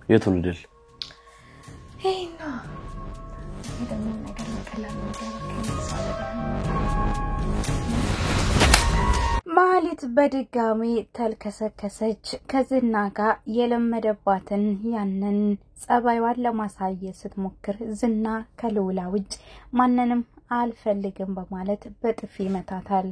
የቱልድል ሄና እንደምን ነገር መቀላል ማለት በድጋሚ ተልከሰከሰች ከዝና ጋር የለመደባትን ያንን ጸባይዋን ለማሳየት ስትሞክር ዝና ከልውላ ውጭ ማንንም አልፈልግም በማለት በጥፊ መታታል።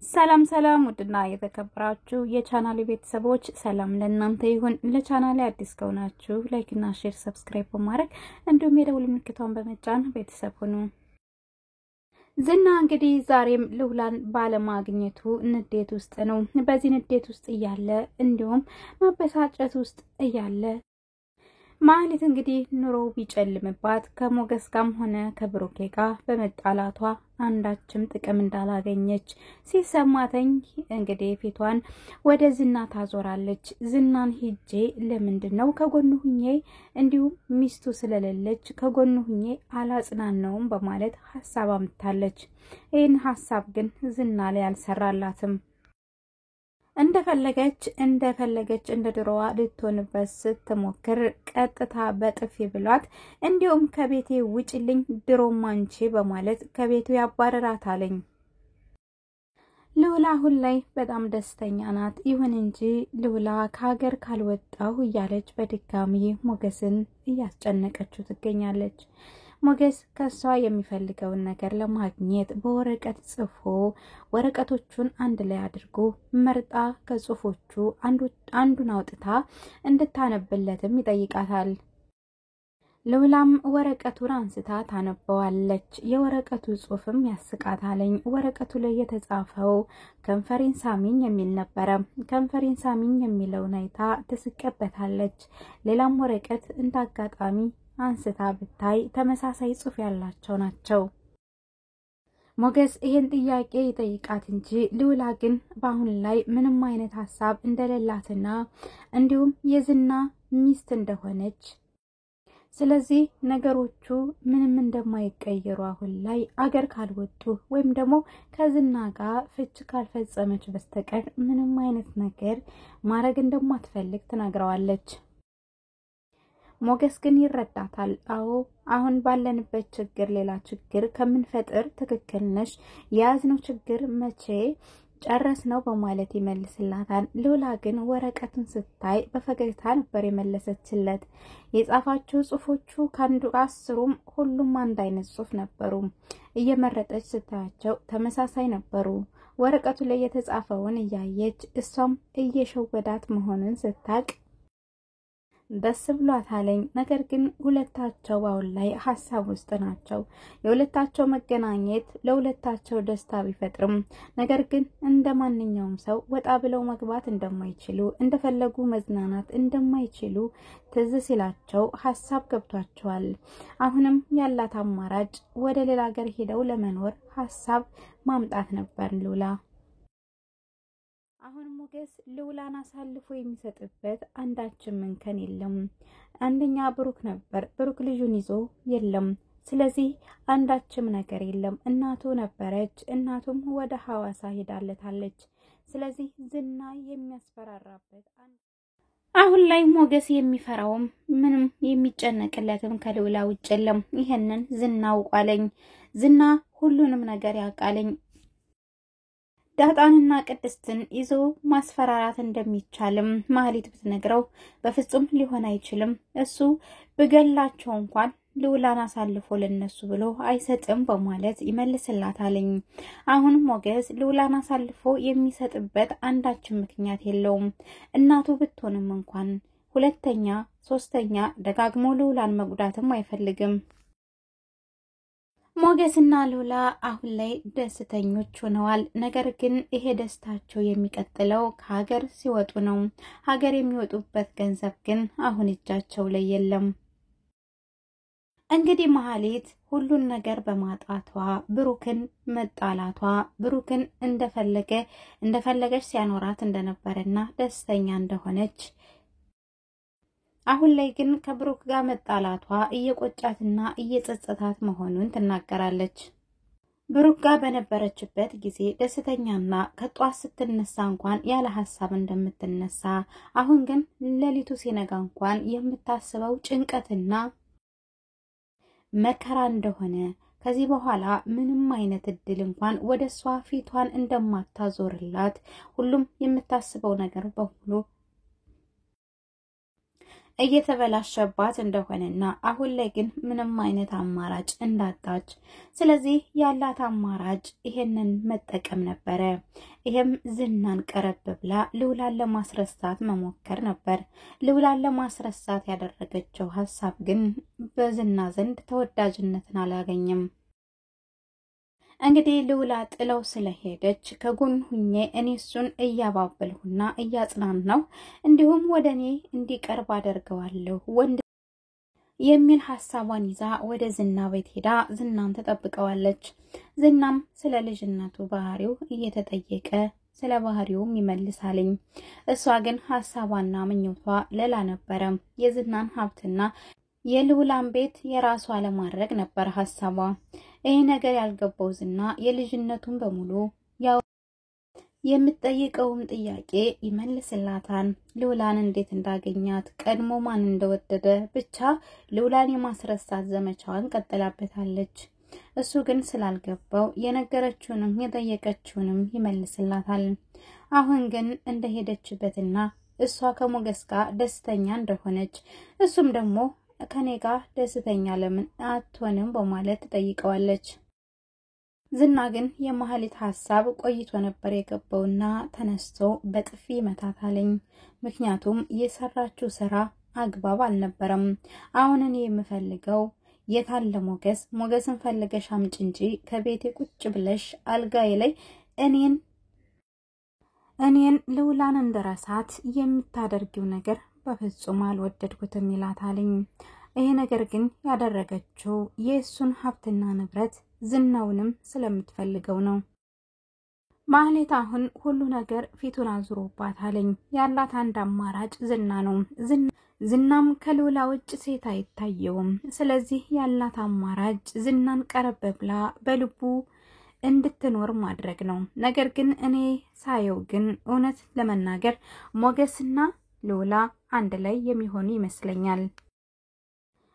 ሰላም ሰላም ውድና የተከበራችሁ የቻናሌ ቤተሰቦች ሰላም ለእናንተ ይሁን። ለቻናሌ አዲስ ከሆናችሁ ላይክ እና ሼር ሰብስክራይብ በማድረግ እንዲሁም የደውል ምልክቷን በመጫን ቤተሰብ ሁኑ። ዝና እንግዲህ ዛሬም ልውላን ባለማግኘቱ ንዴት ውስጥ ነው። በዚህ ንዴት ውስጥ እያለ እንዲሁም መበሳጨት ውስጥ እያለ ማለት እንግዲህ ኑሮ ቢጨልምባት ከሞገስ ጋርም ሆነ ከብሩኬ ጋር በመጣላቷ አንዳችም ጥቅም እንዳላገኘች ሲሰማተኝ እንግዲህ ፊቷን ወደ ዝና ታዞራለች። ዝናን ሂጄ ለምንድነው ከጎኑ ሁኜ እንዲሁም ሚስቱ ስለሌለች ከጎኑ ሁኜ አላጽናናውም በማለት ሐሳብ አምጥታለች። ይህን ሐሳብ ግን ዝና ላይ አልሰራላትም። እንደፈለገች እንደ ድሮዋ ልትሆንበት ስትሞክር ቀጥታ በጥፊ ብሏት እንዲሁም ከቤቴ ውጪልኝ ድሮም አንቺ በማለት ከቤቱ ያባረራታለኝ። ልውላ አሁን ላይ በጣም ደስተኛ ናት። ይሁን እንጂ ልውላ ከሀገር ካልወጣሁ እያለች በድጋሚ ሞገስን እያስጨነቀችው ትገኛለች። ሞገስ ከሷ የሚፈልገውን ነገር ለማግኘት በወረቀት ጽፎ ወረቀቶቹን አንድ ላይ አድርጎ መርጣ ከጽፎቹ አንዱን አውጥታ እንድታነብለትም ይጠይቃታል። ልውላም ወረቀቱን አንስታ ታነበዋለች። የወረቀቱ ጽሑፍም ያስቃታለኝ። ወረቀቱ ላይ የተጻፈው ከንፈሬን ሳሚኝ የሚል ነበረ። ከንፈሬን ሳሚኝ የሚለውን አይታ ትስቀበታለች። ሌላም ወረቀት እንዳጋጣሚ አንስታ ብታይ ተመሳሳይ ጽሑፍ ያላቸው ናቸው። ሞገስ ይሄን ጥያቄ ይጠይቃት እንጂ ልውላ ግን በአሁን ላይ ምንም አይነት ሐሳብ እንደሌላትና እንዲሁም የዝና ሚስት እንደሆነች ስለዚህ ነገሮቹ ምንም እንደማይቀየሩ አሁን ላይ አገር ካልወጡ ወይም ደግሞ ከዝና ጋር ፍች ካልፈጸመች በስተቀር ምንም አይነት ነገር ማድረግ እንደማትፈልግ ትነግረዋለች። ሞገስ ግን ይረዳታል። አዎ አሁን ባለንበት ችግር ሌላ ችግር ከምንፈጥር ትክክል ነሽ፣ የያዝነው ችግር መቼ ጨረስ ነው በማለት ይመልስላታል። ልውላ ግን ወረቀቱን ስታይ በፈገግታ ነበር የመለሰችለት። የጻፋቸው ጽሑፎቹ ከአንዱ 10ም ሁሉም አንድ አይነት ጽሑፍ ነበሩ። እየመረጠች ስታያቸው ተመሳሳይ ነበሩ። ወረቀቱ ላይ የተጻፈውን እያየች እሷም እየሸወዳት መሆኑን ስታቅ ደስ ብሏታለኝ። ነገር ግን ሁለታቸው አሁን ላይ ሐሳብ ውስጥ ናቸው። የሁለታቸው መገናኘት ለሁለታቸው ደስታ ቢፈጥርም ነገር ግን እንደማንኛውም ሰው ወጣ ብለው መግባት እንደማይችሉ እንደፈለጉ መዝናናት እንደማይችሉ ትዝ ሲላቸው ሐሳብ ገብቷቸዋል። አሁንም ያላት አማራጭ ወደ ሌላ ሀገር ሄደው ለመኖር ሐሳብ ማምጣት ነበር ልውላ። አሁን ሞገስ ልውላን አሳልፎ የሚሰጥበት አንዳችም እንከን የለም። አንደኛ ብሩክ ነበር። ብሩክ ልጁን ይዞ የለም። ስለዚህ አንዳችም ነገር የለም። እናቱ ነበረች። እናቱም ወደ ሐዋሳ ሄዳለታለች። ስለዚህ ዝና የሚያስፈራራበት አሁን ላይ ሞገስ የሚፈራውም ምንም የሚጨነቅለትም ከልውላ ውጭ የለም። ይሄንን ዝና አውቋለኝ። ዝና ሁሉንም ነገር ያውቃለኝ። ዳጣንና ቅድስትን ይዞ ማስፈራራት እንደሚቻልም ማህሌት ብትነግረው በፍጹም ሊሆን አይችልም፣ እሱ በገላቸው እንኳን ልውላን አሳልፎ ለነሱ ብሎ አይሰጥም በማለት ይመልስላታለኝ። አሁን ሞገስ ልውላን አሳልፎ የሚሰጥበት አንዳችም ምክንያት የለውም። እናቱ ብትሆንም እንኳን ሁለተኛ ሶስተኛ ደጋግሞ ልውላን መጉዳትም አይፈልግም። ሞገስና ልውላ አሁን ላይ ደስተኞች ሆነዋል። ነገር ግን ይሄ ደስታቸው የሚቀጥለው ከሀገር ሲወጡ ነው። ሀገር የሚወጡበት ገንዘብ ግን አሁን እጃቸው ላይ የለም። እንግዲህ ማህሌት ሁሉን ነገር በማጣቷ ብሩክን መጣላቷ ብሩክን እንደፈለገች ሲያኖራት እንደነበረና ደስተኛ እንደሆነች አሁን ላይ ግን ከብሩክ ጋር መጣላቷ እየቆጫትና እየጸጸታት መሆኑን ትናገራለች። ብሩክ ጋር በነበረችበት ጊዜ ደስተኛና ከጧት ስትነሳ እንኳን ያለ ሀሳብ እንደምትነሳ፣ አሁን ግን ሌሊቱ ሲነጋ እንኳን የምታስበው ጭንቀትና መከራ እንደሆነ፣ ከዚህ በኋላ ምንም አይነት እድል እንኳን ወደ እሷ ፊቷን እንደማታዞርላት፣ ሁሉም የምታስበው ነገር በሙሉ እየተበላሸባት እንደሆነና አሁን ላይ ግን ምንም አይነት አማራጭ እንዳጣች፣ ስለዚህ ያላት አማራጭ ይሄንን መጠቀም ነበረ። ይሄም ዝናን ቀረብ ብላ ልውላን ለማስረሳት መሞከር ነበር። ልውላን ለማስረሳት ያደረገችው ሀሳብ ግን በዝና ዘንድ ተወዳጅነትን አላገኘም። እንግዲህ ልውላ ጥለው ስለሄደች ከጎን ሁኜ እኔ እሱን እያባበልሁና እያጽናናሁ እንዲሁም ወደ እኔ እንዲቀርብ አደርገዋለሁ ወንድ የሚል ሀሳቧን ይዛ ወደ ዝና ቤት ሄዳ ዝናን ተጠብቀዋለች። ዝናም ስለ ልጅነቱ ባህሪው እየተጠየቀ ስለ ባህሪውም ይመልሳልኝ። እሷ ግን ሀሳቧና ምኞቷ ሌላ ነበረ። የዝናን ሀብትና የልውላን ቤት የራሷ ለማድረግ ነበር ሀሳቧ። ይሄ ነገር ያልገባው ዝና የልጅነቱን በሙሉ ያው የምትጠይቀውም ጥያቄ ይመልስላታል። ልውላን እንዴት እንዳገኛት፣ ቀድሞ ማን እንደወደደ፣ ብቻ ልውላን የማስረሳት ዘመቻዋን ቀጥላበታለች። እሱ ግን ስላልገባው የነገረችውንም የጠየቀችውንም ይመልስላታል። አሁን ግን እንደሄደችበትና እሷ ከሞገስ ጋር ደስተኛ እንደሆነች እሱም ደግሞ ከኔ ጋር ደስተኛ ለምን አትሆንም በማለት ትጠይቀዋለች። ዝና ግን የማህሌት ሀሳብ ቆይቶ ነበር የገባውና ተነስቶ በጥፊ መታታለኝ። ምክንያቱም የሰራችው ስራ አግባብ አልነበረም። አሁን እኔ የምፈልገው የታለ ሞገስ? ሞገስን ፈልገሽ አምጪ እንጂ ከቤቴ ቁጭ ብለሽ አልጋዬ ላይ እኔን ልውላን እንደረሳት የምታደርጊው ነገር በፍጹም አልወደድኩትም ይላታልኝ። ይሄ ነገር ግን ያደረገችው የእሱን ሀብትና ንብረት ዝናውንም ስለምትፈልገው ነው። ማህሌት አሁን ሁሉ ነገር ፊቱን አዙሮባታልኝ። ያላት አንድ አማራጭ ዝና ነው። ዝናም ከልውላ ውጭ ሴት አይታየውም። ስለዚህ ያላት አማራጭ ዝናን ቀረብ ብላ በልቡ እንድትኖር ማድረግ ነው። ነገር ግን እኔ ሳየው ግን እውነት ለመናገር ሞገስና ልውላ አንድ ላይ የሚሆኑ ይመስለኛል።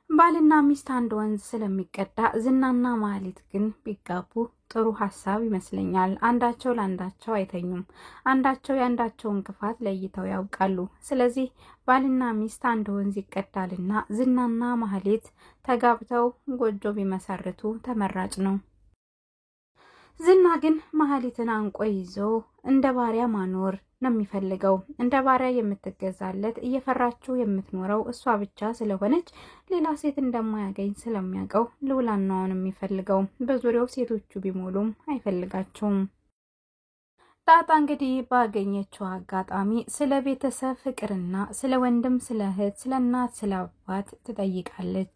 ባልና ሚስት አንድ ወንዝ ስለሚቀዳ ዝናና ማህሌት ግን ቢጋቡ ጥሩ ሀሳብ ይመስለኛል። አንዳቸው ለአንዳቸው አይተኙም። አንዳቸው የአንዳቸውን ክፋት ለይተው ያውቃሉ። ስለዚህ ባልና ሚስት አንድ ወንዝ ይቀዳልና ዝናና ማህሌት ተጋብተው ጎጆ ቢመሰርቱ ተመራጭ ነው። ዝና ግን ማህሌትን አንቆ ይዞ እንደ ባሪያ ማኖር ነው የሚፈልገው። እንደ ባሪያ የምትገዛለት እየፈራችው የምትኖረው እሷ ብቻ ስለሆነች ሌላ ሴት እንደማያገኝ ስለሚያውቀው ልውላናውን የሚፈልገው። በዙሪያው ሴቶቹ ቢሞሉም አይፈልጋቸውም። ዳጣ እንግዲህ ባገኘችው አጋጣሚ ስለ ቤተሰብ ፍቅርና ስለ ወንድም፣ ስለ እህት፣ ስለ እናት፣ ስለ አባት ትጠይቃለች።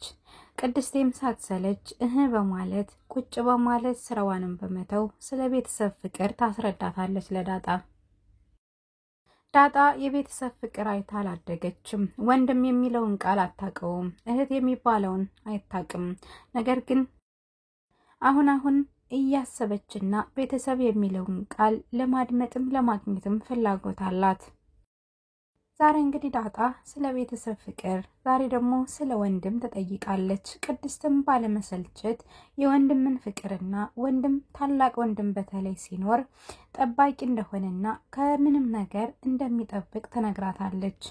ቅድስቴም ሳትሰለች በማለት ቁጭ በማለት ስራዋንም በመተው ስለ ቤተሰብ ፍቅር ታስረዳታለች ለዳጣ። ዳጣ የቤተሰብ ፍቅር አይታ አላደገችም። ወንድም የሚለውን ቃል አታውቀውም። እህት የሚባለውን አይታቅም። ነገር ግን አሁን እያሰበችና ቤተሰብ የሚለውን ቃል ለማድመጥም ለማግኘትም ፍላጎት አላት። ዛሬ እንግዲህ ዳጣ ስለ ቤተሰብ ፍቅር፣ ዛሬ ደግሞ ስለ ወንድም ተጠይቃለች። ቅድስትም ባለመሰልቸት የወንድምን ፍቅርና ወንድም ታላቅ ወንድም በተለይ ሲኖር ጠባቂ እንደሆነና ከምንም ነገር እንደሚጠብቅ ተነግራታለች።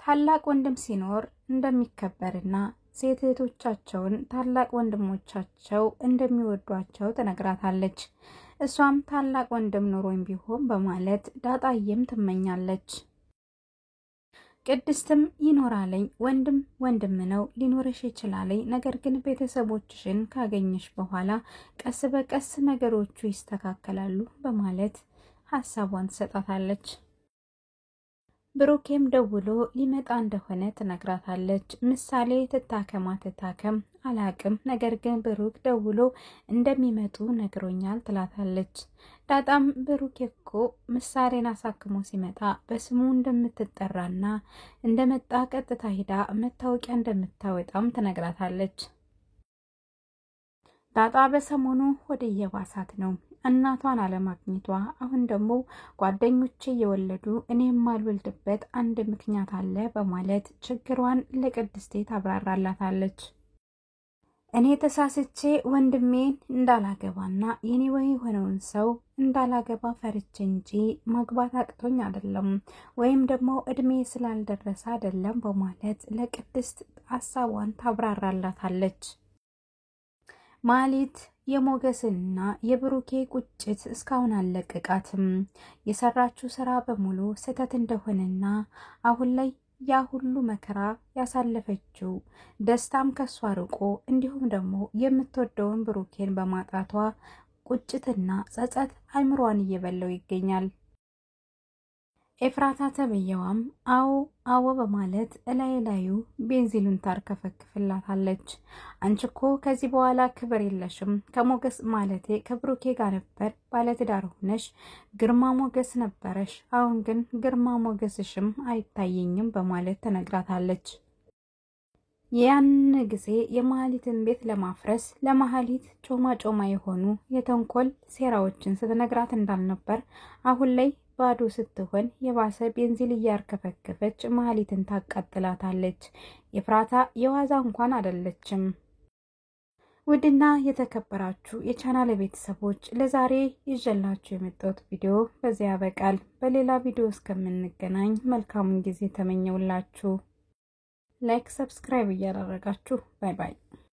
ታላቅ ወንድም ሲኖር እንደሚከበርና ሴት እህቶቻቸውን ታላቅ ወንድሞቻቸው እንደሚወዷቸው ተነግራታለች። እሷም ታላቅ ወንድም ኑሮኝ ቢሆን በማለት ዳጣዬም ትመኛለች። ቅድስትም ይኖራለኝ ወንድም ነው ሊኖርሽ ይችላልኝ፣ ነገር ግን ቤተሰቦችሽን ካገኘሽ በኋላ ቀስ በቀስ ነገሮቹ ይስተካከላሉ በማለት ሀሳቧን ትሰጣታለች። ብሩኬም ደውሎ ሊመጣ እንደሆነ ትነግራታለች። ምሳሌ ትታከም አላቅም፣ ነገር ግን ብሩክ ደውሎ እንደሚመጡ ነግሮኛል ትላታለች። ዳጣም ብሩኬ እኮ ምሳሌን አሳክሞ ሲመጣ በስሙ እንደምትጠራና እንደመጣ ቀጥታ ሄዳ መታወቂያ እንደምታወጣም ትነግራታለች። ዳጣ በሰሞኑ ወደ የባሳት ነው። እናቷን አለማግኘቷ አሁን ደግሞ ጓደኞቼ የወለዱ እኔ የማልወልድበት አንድ ምክንያት አለ በማለት ችግሯን ለቅድስቴ ታብራራላታለች። እኔ ተሳስቼ ወንድሜን እንዳላገባና የኔ ወይ የሆነውን ሰው እንዳላገባ ፈርቼ እንጂ ማግባት አቅቶኝ አይደለም፣ ወይም ደግሞ እድሜ ስላልደረሰ አይደለም በማለት ለቅድስት ሐሳቧን ታብራራላታለች። ማህሌት የሞገስና የብሩኬ ቁጭት እስካሁን አለቀቃትም። የሰራችው ስራ በሙሉ ስህተት እንደሆነና አሁን ላይ ያ ሁሉ መከራ ያሳለፈችው ደስታም ከሷ ርቆ እንዲሁም ደግሞ የምትወደውን ብሩኬን በማጣቷ ቁጭትና ጸጸት አእምሯን እየበላው ይገኛል። ኤፍራታ ተብየዋም አዎ በማለት እላዩ ቤንዚሉን ታርከፈክፍላታለች። አንቺኮ ከዚህ በኋላ ክብር የለሽም፣ ከሞገስ ማለቴ ከብሩኬ ጋር ነበር ባለትዳር ሆነሽ ግርማ ሞገስ ነበረሽ፣ አሁን ግን ግርማ ሞገስሽም አይታየኝም በማለት ተነግራታለች። ያን ጊዜ የማህሌትን ቤት ለማፍረስ ለማህሌት ጮማ የሆኑ የተንኮል ሴራዎችን ስትነግራት እንዳልነበር አሁን ላይ ባዶ ስትሆን የባሰ ቤንዚል እያርከፈከፈች ማህሌትን ታቃጥላታለች። ኤፍራታ የዋዛ እንኳን አይደለችም። ውድና የተከበራችሁ የቻናል ቤተሰቦች ለዛሬ ይዤላችሁ የመጣሁት ቪዲዮ በዚያ ያበቃል። በሌላ ቪዲዮ እስከምንገናኝ መልካሙን ጊዜ ተመኘውላችሁ። ላይክ፣ ሰብስክራይብ እያደረጋችሁ ባይ ባይ።